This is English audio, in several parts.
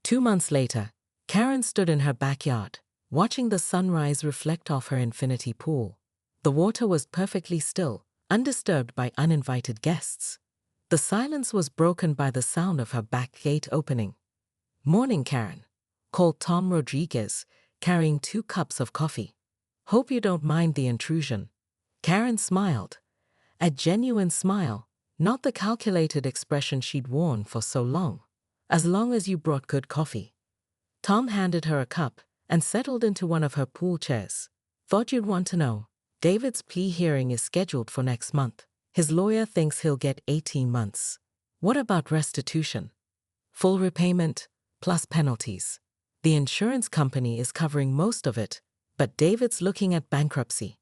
2 months later, Karen stood in her backyard, watching the sunrise reflect off her infinity pool. The water was perfectly still, undisturbed by uninvited guests. The silence was broken by the sound of her back gate opening. "Morning, Karen," called Tom Rodriguez, carrying 2 cups of coffee. "Hope you don't mind the intrusion." Karen smiled. A genuine smile, not the calculated expression she'd worn for so long. "As long as you brought good coffee." Tom handed her a cup and settled into one of her pool chairs. "Thought you'd want to know. David's plea hearing is scheduled for next month. His lawyer thinks he'll get 18 months. What about restitution? Full repayment, plus penalties. The insurance company is covering most of it, but David's looking at bankruptcy."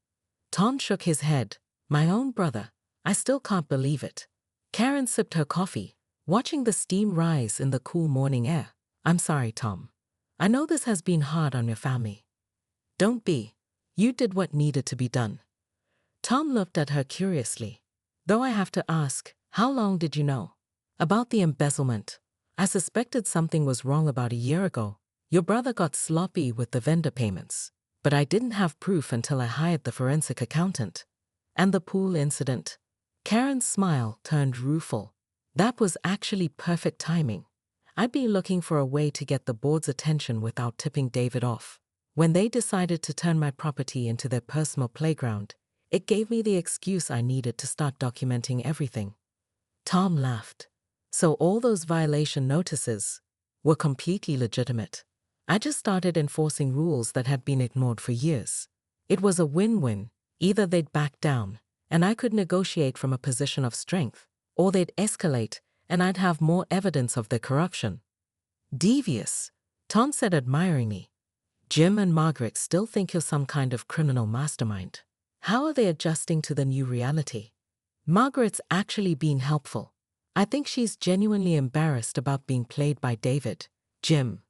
Tom shook his head. "My own brother. I still can't believe it." Karen sipped her coffee, watching the steam rise in the cool morning air. "I'm sorry, Tom. I know this has been hard on your family." "Don't be. You did what needed to be done." Tom looked at her curiously. "Though I have to ask, how long did you know about the embezzlement?" "I suspected something was wrong about a year ago. Your brother got sloppy with the vendor payments, but I didn't have proof until I hired the forensic accountant." "And the pool incident?" Karen's smile turned rueful. "That was actually perfect timing. I'd been looking for a way to get the board's attention without tipping David off. When they decided to turn my property into their personal playground, it gave me the excuse I needed to start documenting everything." Tom laughed. "So all those violation notices were completely legitimate. I just started enforcing rules that had been ignored for years. It was a win-win. Either they'd back down, and I could negotiate from a position of strength, or they'd escalate, and I'd have more evidence of their corruption." "Devious," Tom said admiringly. "Jim and Margaret still think you're some kind of criminal mastermind. How are they adjusting to the new reality?" "Margaret's actually being helpful. I think she's genuinely embarrassed about being played by David." "Jim."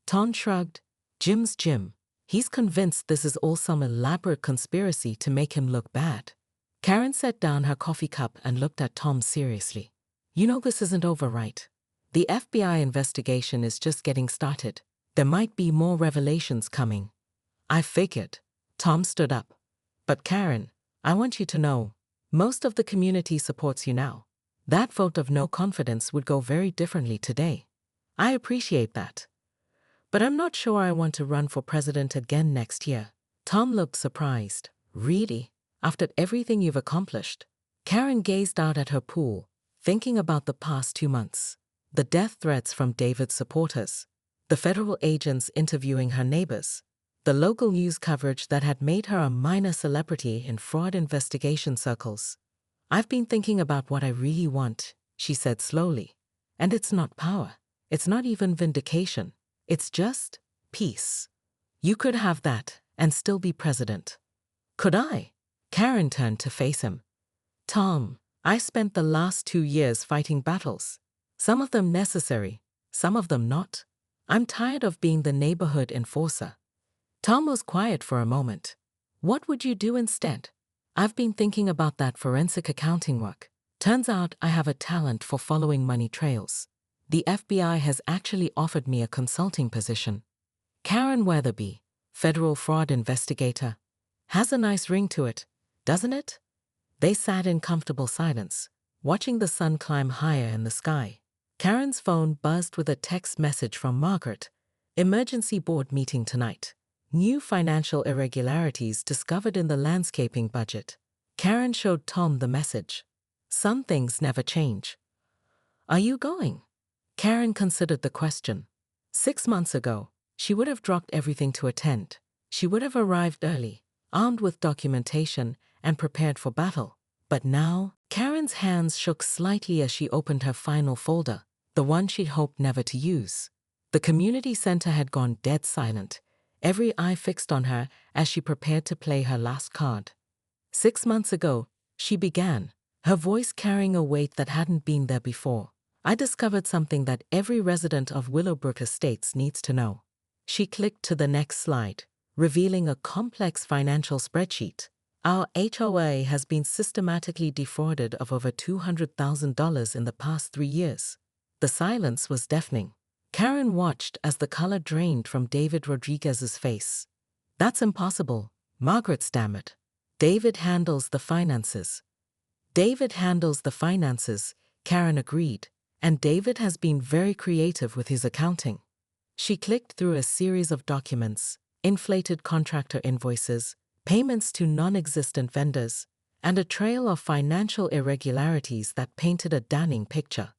Tom shrugged. "Jim's Jim. He's convinced this is all some elaborate conspiracy to make him look bad." Karen set down her coffee cup and looked at Tom seriously. "You know this isn't over, right? The FBI investigation is just getting started. There might be more revelations coming." "I figured." Tom stood up. "But Karen, I want you to know, most of the community supports you now. That vote of no confidence would go very differently today. I appreciate that. But I'm not sure I want to run for president again next year." Tom looked surprised. "Really? After everything you've accomplished?" Karen gazed out at her pool, thinking about the past 2 months. The death threats from David's supporters, the federal agents interviewing her neighbors, the local news coverage that had made her a minor celebrity in fraud investigation circles. "I've been thinking about what I really want," she said slowly. "And it's not power. It's not even vindication. It's just peace. You could have that and still be president." "Could I?" Karen turned to face him. "Tom, I spent the last 2 years fighting battles. Some of them necessary, some of them not. I'm tired of being the neighborhood enforcer." Tom was quiet for a moment. "What would you do instead?" "I've been thinking about that forensic accounting work. Turns out I have a talent for following money trails. The FBI has actually offered me a consulting position." Karen Weatherby, federal fraud investigator. Has a nice ring to it, doesn't it? They sat in comfortable silence, watching the sun climb higher in the sky. Karen's phone buzzed with a text message from Margaret. "Emergency board meeting tonight. New financial irregularities discovered in the landscaping budget." Karen showed Tom the message. "Some things never change." "Are you going?" Karen considered the question. 6 months ago, she would have dropped everything to attend. She would have arrived early, armed with documentation and prepared for battle. But now, Karen's hands shook slightly as she opened her final folder, the one she'd hoped never to use. The community center had gone dead silent, every eye fixed on her as she prepared to play her last card. 6 months ago, she began, her voice carrying a weight that hadn't been there before. "I discovered something that every resident of Willowbrook Estates needs to know." She clicked to the next slide, revealing a complex financial spreadsheet. "Our HOA has been systematically defrauded of over $200,000 in the past 3 years." The silence was deafening. Karen watched as the color drained from David Rodriguez's face. That's impossible, Margaret stammered. David handles the finances. David handles the finances, Karen agreed, and David has been very creative with his accounting. She clicked through a series of documents, inflated contractor invoices, payments to non-existent vendors, and a trail of financial irregularities that painted a damning picture.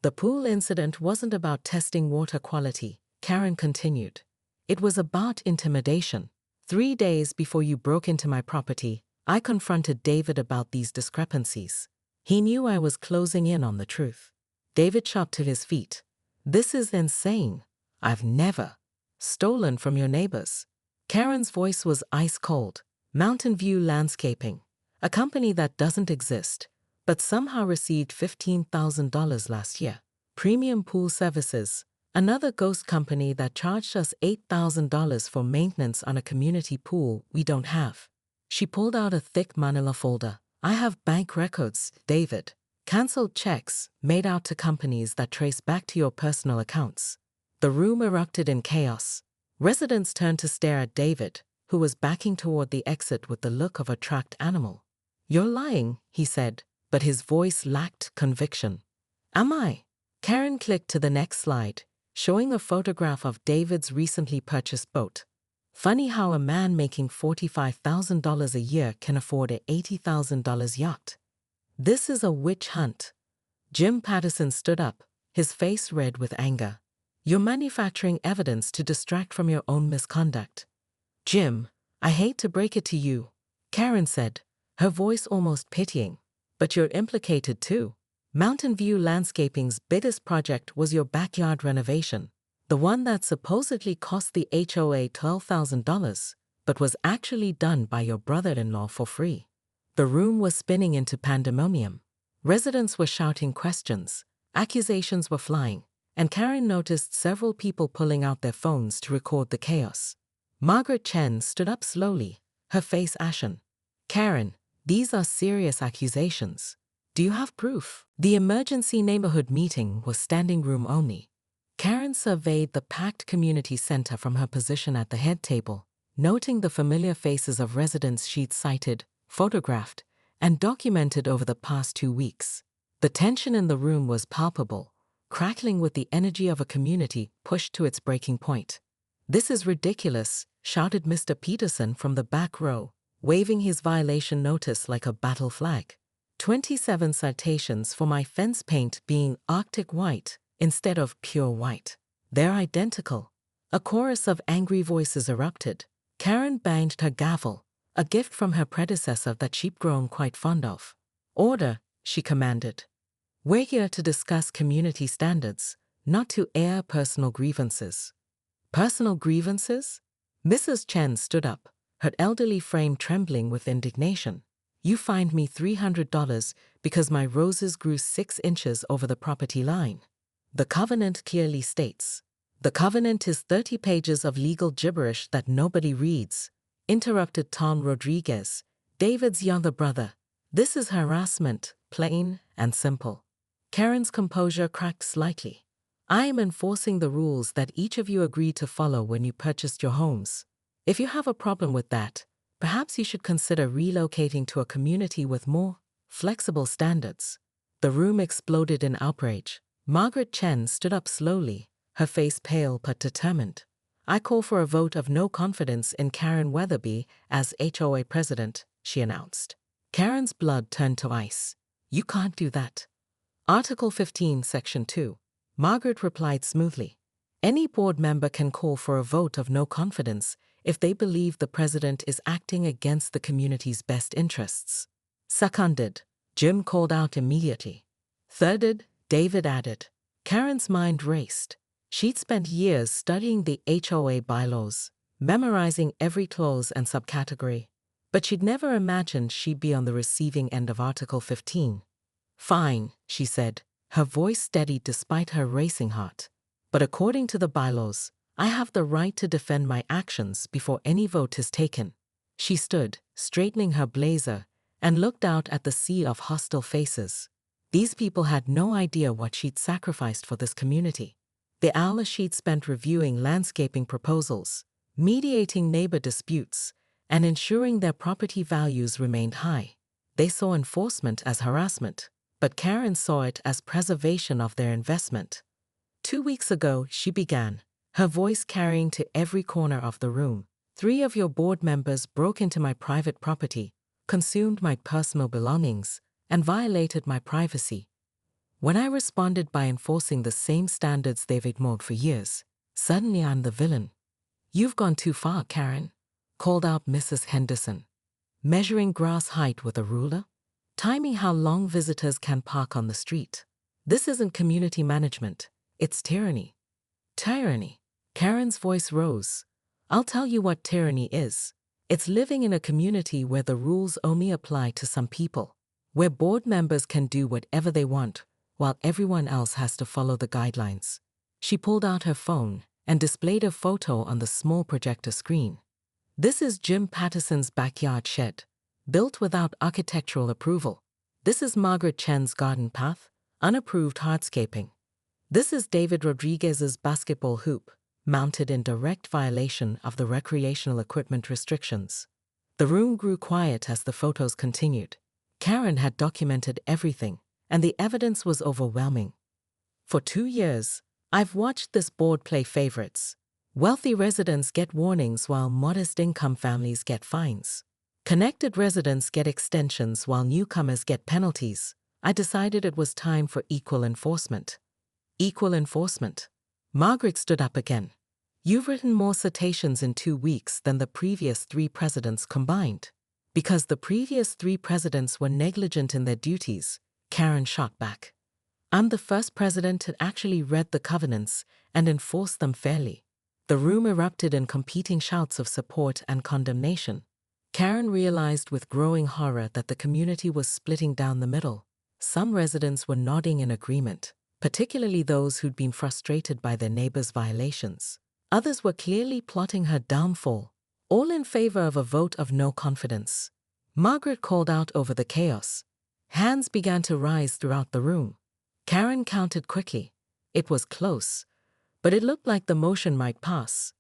The pool incident wasn't about testing water quality, Karen continued. It was about intimidation. 3 days before you broke into my property, I confronted David about these discrepancies. He knew I was closing in on the truth. David shot to his feet. This is insane. I've never stolen from your neighbors. Karen's voice was ice cold. Mountain View Landscaping, a company that doesn't exist, but somehow received $15,000 last year. Premium Pool Services, another ghost company that charged us $8,000 for maintenance on a community pool we don't have. She pulled out a thick manila folder. I have bank records, David. Cancelled checks made out to companies that trace back to your personal accounts. The room erupted in chaos. Residents turned to stare at David, who was backing toward the exit with the look of a tracked animal. You're lying, he said, but his voice lacked conviction. Am I? Karen clicked to the next slide, showing a photograph of David's recently purchased boat. Funny how a man making $45,000 a year can afford an $80,000 yacht. This is a witch hunt. Jim Patterson stood up, his face red with anger. You're manufacturing evidence to distract from your own misconduct. Jim, I hate to break it to you, Karen said, her voice almost pitying. But you're implicated too. Mountain View Landscaping's biggest project was your backyard renovation, the one that supposedly cost the HOA $12,000, but was actually done by your brother-in-law for free. The room was spinning into pandemonium. Residents were shouting questions, accusations were flying, and Karen noticed several people pulling out their phones to record the chaos. Margaret Chen stood up slowly, her face ashen. Karen, these are serious accusations. Do you have proof? The emergency neighborhood meeting was standing room only. Karen surveyed the packed community center from her position at the head table, noting the familiar faces of residents she'd cited, photographed, and documented over the past 2 weeks. The tension in the room was palpable, crackling with the energy of a community pushed to its breaking point. This is ridiculous, shouted Mr. Peterson from the back row, waving his violation notice like a battle flag. 27 citations for my fence paint being Arctic white instead of pure white. They're identical. A chorus of angry voices erupted. Karen banged her gavel, a gift from her predecessor that she'd grown quite fond of. Order, she commanded. We're here to discuss community standards, not to air personal grievances. Personal grievances? Mrs. Chen stood up, her elderly frame trembling with indignation. You fined me $300 because my roses grew 6 inches over the property line. The covenant clearly states. The covenant is 30 pages of legal gibberish that nobody reads, interrupted Tom Rodriguez, David's younger brother. This is harassment, plain and simple. Karen's composure cracked slightly. I am enforcing the rules that each of you agreed to follow when you purchased your homes. If you have a problem with that, perhaps you should consider relocating to a community with more flexible standards. The room exploded in outrage. Margaret Chen stood up slowly, her face pale but determined. I call for a vote of no confidence in Karen Weatherby as HOA president, she announced. Karen's blood turned to ice. You can't do that. Article 15, Section 2. Margaret replied smoothly. Any board member can call for a vote of no confidence if they believe the president is acting against the community's best interests. Seconded, Jim called out immediately. Thirded, David added. Karen's mind raced. She'd spent years studying the HOA bylaws, memorizing every clause and subcategory, but she'd never imagined she'd be on the receiving end of Article 15. Fine, she said, her voice steady despite her racing heart. But according to the bylaws, I have the right to defend my actions before any vote is taken. She stood, straightening her blazer, and looked out at the sea of hostile faces. These people had no idea what she'd sacrificed for this community. The hour she'd spent reviewing landscaping proposals, mediating neighbor disputes, and ensuring their property values remained high. They saw enforcement as harassment, but Karen saw it as preservation of their investment. 2 weeks ago, she began, her voice carrying to every corner of the room. 3 of your board members broke into my private property, consumed my personal belongings, and violated my privacy. When I responded by enforcing the same standards they've ignored for years, suddenly I'm the villain. You've gone too far, Karen, called out Mrs. Henderson. Measuring grass height with a ruler? Timing how long visitors can park on the street. This isn't community management, it's tyranny. Tyranny. Karen's voice rose. I'll tell you what tyranny is. It's living in a community where the rules only apply to some people, where board members can do whatever they want, while everyone else has to follow the guidelines. She pulled out her phone and displayed a photo on the small projector screen. This is Jim Patterson's backyard shed, built without architectural approval. This is Margaret Chen's garden path, unapproved hardscaping. This is David Rodriguez's basketball hoop, mounted in direct violation of the recreational equipment restrictions. The room grew quiet as the photos continued. Karen had documented everything, and the evidence was overwhelming. For 2 years, I've watched this board play favorites. Wealthy residents get warnings while modest-income families get fines. Connected residents get extensions while newcomers get penalties. I decided it was time for equal enforcement. Equal enforcement. Margaret stood up again. You've written more citations in 2 weeks than the previous 3 presidents combined. Because the previous 3 presidents were negligent in their duties, Karen shot back. I'm the first president to actually read the covenants and enforce them fairly. The room erupted in competing shouts of support and condemnation. Karen realized with growing horror that the community was splitting down the middle. Some residents were nodding in agreement, particularly those who'd been frustrated by their neighbors' violations. Others were clearly plotting her downfall, all in favor of a vote of no confidence. Margaret called out over the chaos. Hands began to rise throughout the room. Karen counted quickly. It was close, but it looked like the motion might pass.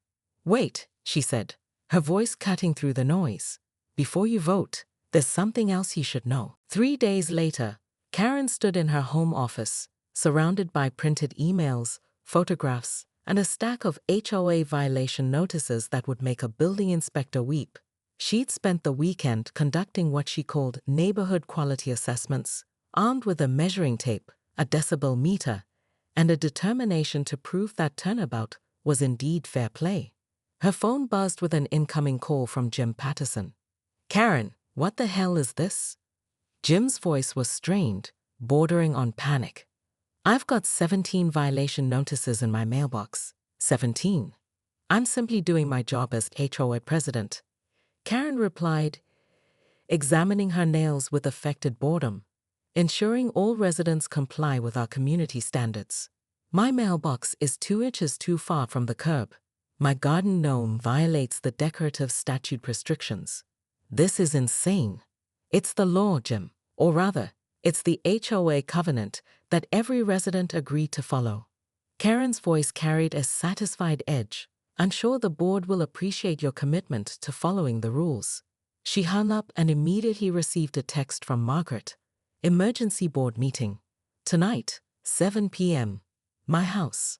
Wait, she said, her voice cutting through the noise. Before you vote, there's something else you should know. 3 days later, Karen stood in her home office, surrounded by printed emails, photographs, and a stack of HOA violation notices that would make a building inspector weep. She'd spent the weekend conducting what she called neighborhood quality assessments, armed with a measuring tape, a decibel meter, and a determination to prove that turnabout was indeed fair play. Her phone buzzed with an incoming call from Jim Patterson. Karen, what the hell is this? Jim's voice was strained, bordering on panic. I've got 17 violation notices in my mailbox. 17. I'm simply doing my job as HOA president. Karen replied, examining her nails with affected boredom, ensuring all residents comply with our community standards. My mailbox is 2 inches too far from the curb. My garden gnome violates the decorative statute restrictions. This is insane. It's the law, Jim, or rather, it's the HOA covenant that every resident agreed to follow. Karen's voice carried a satisfied edge. I'm sure the board will appreciate your commitment to following the rules. She hung up and immediately received a text from Margaret. Emergency board meeting. Tonight, 7 p.m. My house.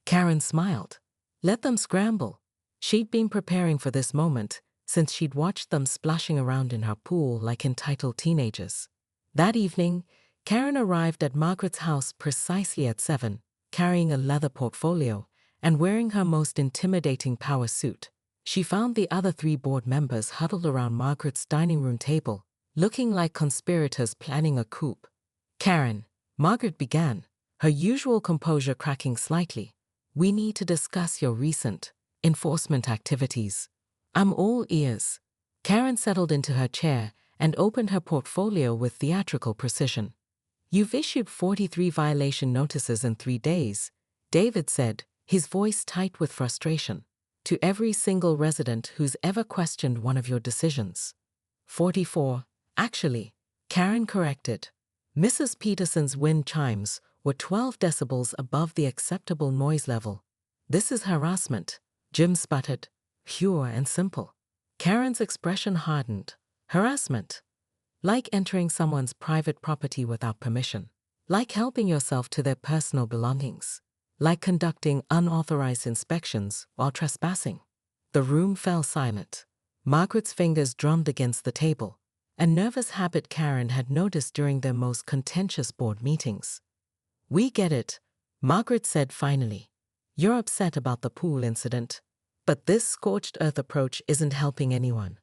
Karen smiled. Let them scramble. She'd been preparing for this moment since she'd watched them splashing around in her pool like entitled teenagers. That evening, Karen arrived at Margaret's house precisely at 7, carrying a leather portfolio and wearing her most intimidating power suit. She found the other 3 board members huddled around Margaret's dining room table, looking like conspirators planning a coup. Karen, Margaret began, her usual composure cracking slightly. We need to discuss your recent enforcement activities. I'm all ears. Karen settled into her chair and opened her portfolio with theatrical precision. You've issued 43 violation notices in 3 days, David said, his voice tight with frustration, to every single resident who's ever questioned one of your decisions. 44, actually, Karen corrected. Mrs. Peterson's wind chimes were 12 decibels above the acceptable noise level. This is harassment, Jim sputtered, pure and simple. Karen's expression hardened. Harassment. Like entering someone's private property without permission. Like helping yourself to their personal belongings. Like conducting unauthorized inspections while trespassing. The room fell silent. Margaret's fingers drummed against the table, a nervous habit Karen had noticed during their most contentious board meetings. "We get it," Margaret said finally. "You're upset about the pool incident. But this scorched earth approach isn't helping anyone."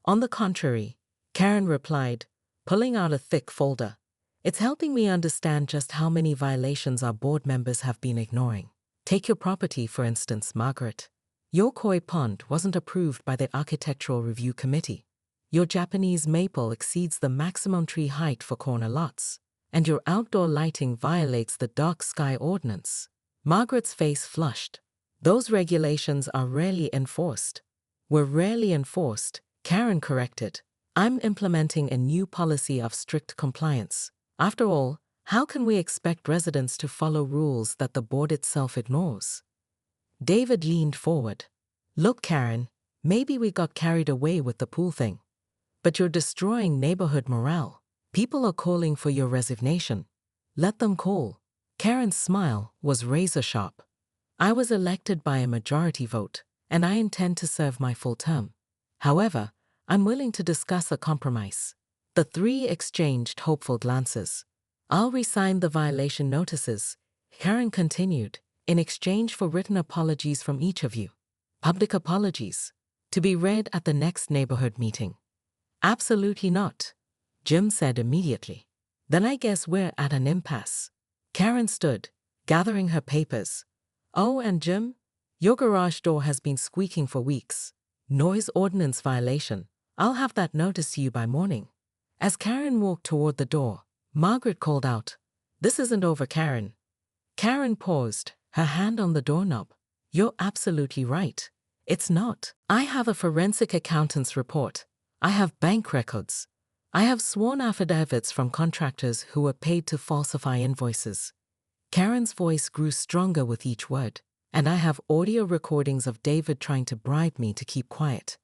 "On the contrary," Karen replied, pulling out a thick folder. "It's helping me understand just how many violations our board members have been ignoring. Take your property, for instance, Margaret. Your koi pond wasn't approved by the Architectural Review Committee. Your Japanese maple exceeds the maximum tree height for corner lots. And your outdoor lighting violates the dark sky ordinance." Margaret's face flushed. "Those regulations are rarely enforced." "Were rarely enforced," Karen corrected. "I'm implementing a new policy of strict compliance. After all, how can we expect residents to follow rules that the board itself ignores?" David leaned forward. "Look, Karen, maybe we got carried away with the pool thing. But you're destroying neighborhood morale. People are calling for your resignation. Let them call." Karen's smile was razor-sharp. "I was elected by a majority vote, and I intend to serve my full term. However, I'm willing to discuss a compromise." The three exchanged hopeful glances. "I'll re-sign the violation notices," Karen continued, "in exchange for written apologies from each of you. Public apologies, to be read at the next neighborhood meeting." "Absolutely not," Jim said immediately. "Then I guess we're at an impasse." Karen stood, gathering her papers. "Oh, and Jim, your garage door has been squeaking for weeks. Noise ordinance violation. I'll have that notice to you by morning." As Karen walked toward the door, Margaret called out, "This isn't over, Karen." Karen paused, her hand on the doorknob. "You're absolutely right. It's not. I have a forensic accountant's report. I have bank records. I have sworn affidavits from contractors who were paid to falsify invoices." Karen's voice grew stronger with each word. "And I have audio recordings of David trying to bribe me to keep quiet."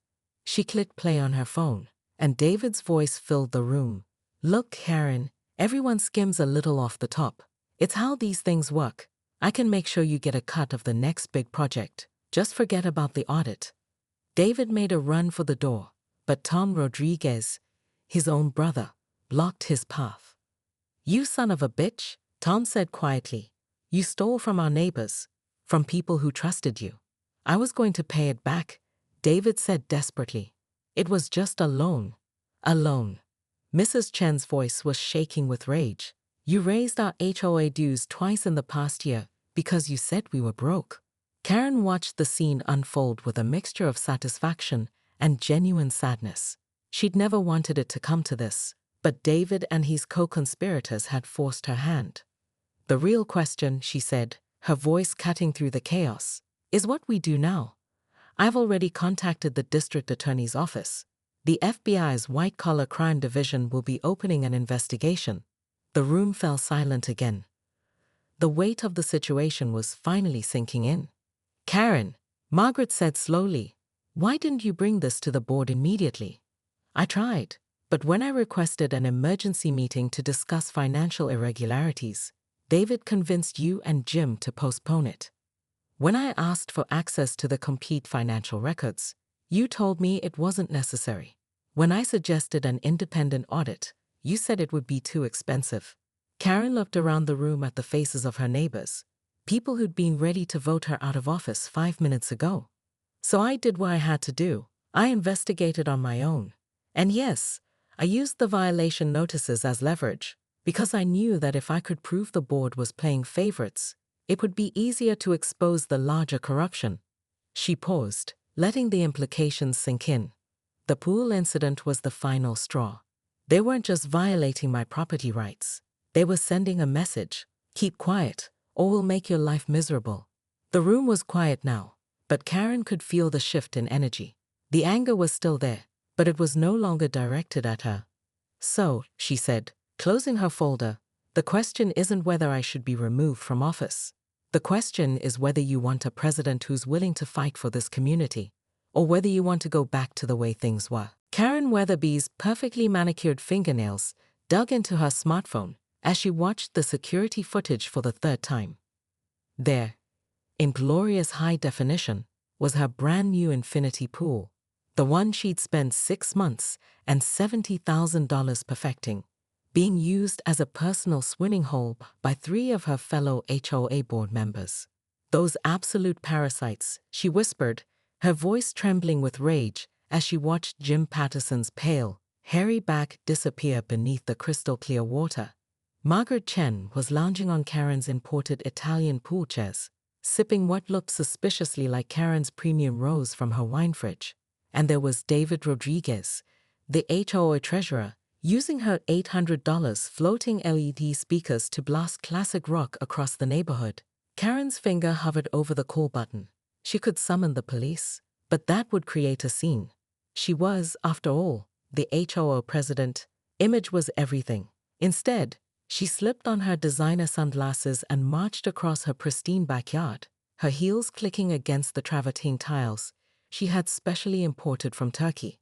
She clicked play on her phone, and David's voice filled the room. "Look, Karen, everyone skims a little off the top. It's how these things work. I can make sure you get a cut of the next big project. Just forget about the audit." David made a run for the door, but Tom Rodriguez, his own brother, blocked his path. "You son of a bitch," Tom said quietly. "You stole from our neighbors, from people who trusted you." "I was going to pay it back," David said desperately. "It was just a loan." "A loan." Mrs. Chen's voice was shaking with rage. "You raised our HOA dues twice in the past year because you said we were broke." Karen watched the scene unfold with a mixture of satisfaction and genuine sadness. She'd never wanted it to come to this, but David and his co-conspirators had forced her hand. "The real question," she said, her voice cutting through the chaos, "is what we do now. I've already contacted the district attorney's office. The FBI's white-collar crime division will be opening an investigation." The room fell silent again. The weight of the situation was finally sinking in. "Karen," Margaret said slowly, "why didn't you bring this to the board immediately?" "I tried, but when I requested an emergency meeting to discuss financial irregularities, David convinced you and Jim to postpone it. When I asked for access to the complete financial records, you told me it wasn't necessary. When I suggested an independent audit, you said it would be too expensive." Karen looked around the room at the faces of her neighbors, people who'd been ready to vote her out of office 5 minutes ago. "So I did what I had to do. I investigated on my own. And yes, I used the violation notices as leverage, because I knew that if I could prove the board was playing favorites, it would be easier to expose the larger corruption." She paused, letting the implications sink in. The pool incident was the final straw. They weren't just violating my property rights. They were sending a message: keep quiet, or we'll make your life miserable. The room was quiet now, but Karen could feel the shift in energy. The anger was still there, but it was no longer directed at her. "So," she said, closing her folder, The question isn't whether I should be removed from office. The question is whether you want a president who's willing to fight for this community, or whether you want to go back to the way things were. Karen Weatherby's perfectly manicured fingernails dug into her smartphone as she watched the security footage for the third time. There, in glorious high definition, was her brand new infinity pool, the one she'd spent 6 months and $70,000 perfecting, being used as a personal swimming hole by 3 of her fellow HOA board members. Those absolute parasites, she whispered, her voice trembling with rage as she watched Jim Patterson's pale, hairy back disappear beneath the crystal-clear water. Margaret Chen was lounging on Karen's imported Italian pool chairs, sipping what looked suspiciously like Karen's premium rose from her wine fridge. And there was David Rodriguez, the HOA treasurer, using her $800 floating LED speakers to blast classic rock across the neighborhood. Karen's finger hovered over the call button. She could summon the police, but that would create a scene. She was, after all, the HOA president. Image was everything. Instead, she slipped on her designer sunglasses and marched across her pristine backyard, her heels clicking against the travertine tiles she had specially imported from Turkey.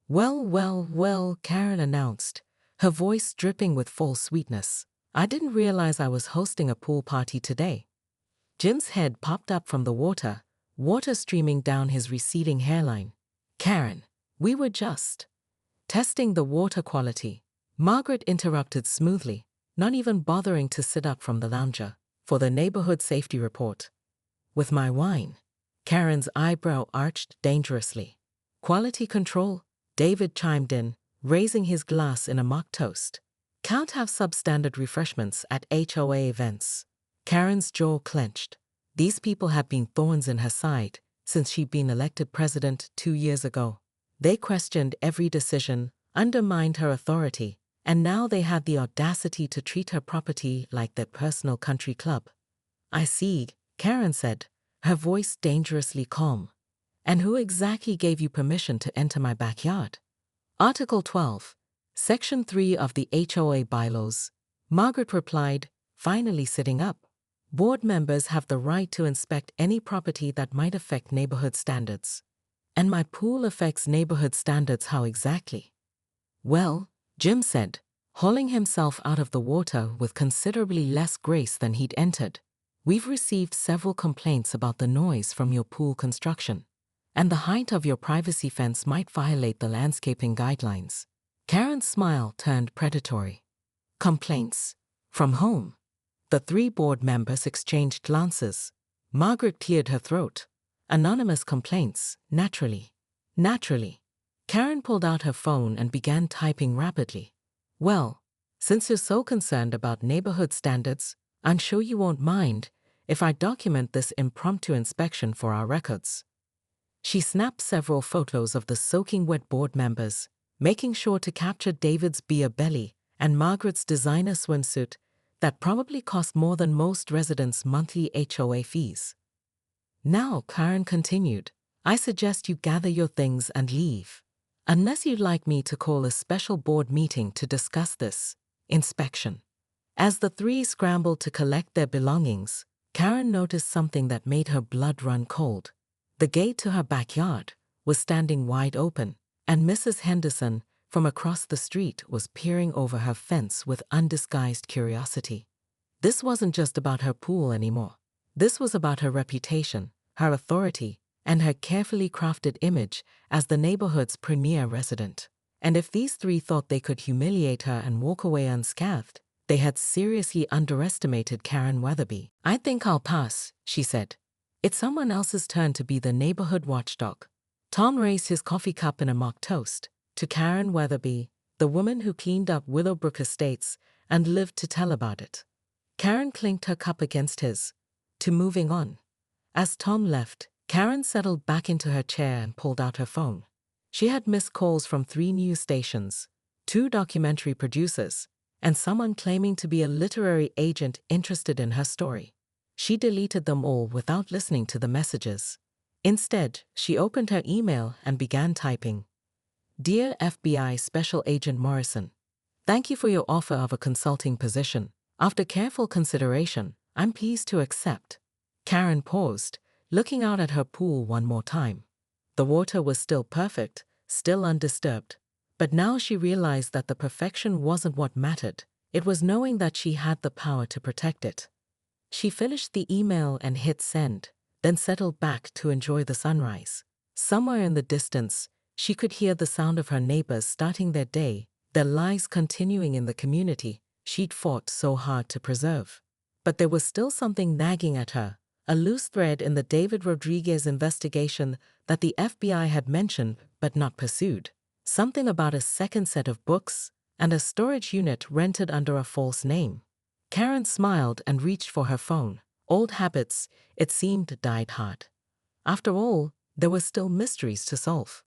Well, Karen announced, her voice dripping with false sweetness. I didn't realize I was hosting a pool party today. Jim's head popped up from the water streaming down his receding hairline. Karen, we were just testing the water quality. Margaret interrupted smoothly, not even bothering to sit up from the lounger, for the neighborhood safety report. With my wine. Karen's eyebrow arched dangerously. Quality control? David chimed in, raising his glass in a mock toast. Can't have substandard refreshments at HOA events. Karen's jaw clenched. These people had been thorns in her side since she'd been elected president 2 years ago. They questioned every decision, undermined her authority, and now they had the audacity to treat her property like their personal country club. I see, Karen said, her voice dangerously calm. And who exactly gave you permission to enter my backyard? Article 12, Section 3 of the HOA bylaws. Margaret replied, finally sitting up. Board members have the right to inspect any property that might affect neighborhood standards. And my pool affects neighborhood standards how exactly? Well, Jim said, hauling himself out of the water with considerably less grace than he'd entered. We've received several complaints about the noise from your pool construction, and the height of your privacy fence might violate the landscaping guidelines. Karen's smile turned predatory. Complaints? From whom? The 3 board members exchanged glances. Margaret cleared her throat. Anonymous complaints, naturally. Naturally. Karen pulled out her phone and began typing rapidly. Well, since you're so concerned about neighborhood standards, I'm sure you won't mind if I document this impromptu inspection for our records. She snapped several photos of the soaking wet board members, making sure to capture David's beer belly and Margaret's designer swimsuit that probably cost more than most residents' monthly HOA fees. Now, Karen continued, I suggest you gather your things and leave. Unless you'd like me to call a special board meeting to discuss this inspection. As the 3 scrambled to collect their belongings, Karen noticed something that made her blood run cold. The gate to her backyard was standing wide open, and Mrs. Henderson, from across the street, was peering over her fence with undisguised curiosity. This wasn't just about her pool anymore. This was about her reputation, her authority, and her carefully crafted image as the neighborhood's premier resident. And if these 3 thought they could humiliate her and walk away unscathed, they had seriously underestimated Karen Weatherby. I think I'll pass, she said. It's someone else's turn to be the neighborhood watchdog. Tom raised his coffee cup in a mock toast to Karen Weatherby, the woman who cleaned up Willowbrook Estates and lived to tell about it. Karen clinked her cup against his, to moving on. As Tom left, Karen settled back into her chair and pulled out her phone. She had missed calls from 3 news stations, 2 documentary producers, and someone claiming to be a literary agent interested in her story. She deleted them all without listening to the messages. Instead, she opened her email and began typing. Dear FBI Special Agent Morrison, Thank you for your offer of a consulting position. After careful consideration, I'm pleased to accept. Karen paused, looking out at her pool one more time. The water was still perfect, still undisturbed. But now she realized that the perfection wasn't what mattered. It was knowing that she had the power to protect it. She finished the email and hit send, then settled back to enjoy the sunrise. Somewhere in the distance, she could hear the sound of her neighbors starting their day, their lives continuing in the community she'd fought so hard to preserve. But there was still something nagging at her, a loose thread in the David Rodriguez investigation that the FBI had mentioned but not pursued. Something about a second set of books and a storage unit rented under a false name. Karen smiled and reached for her phone. Old habits, it seemed, died hard. After all, there were still mysteries to solve.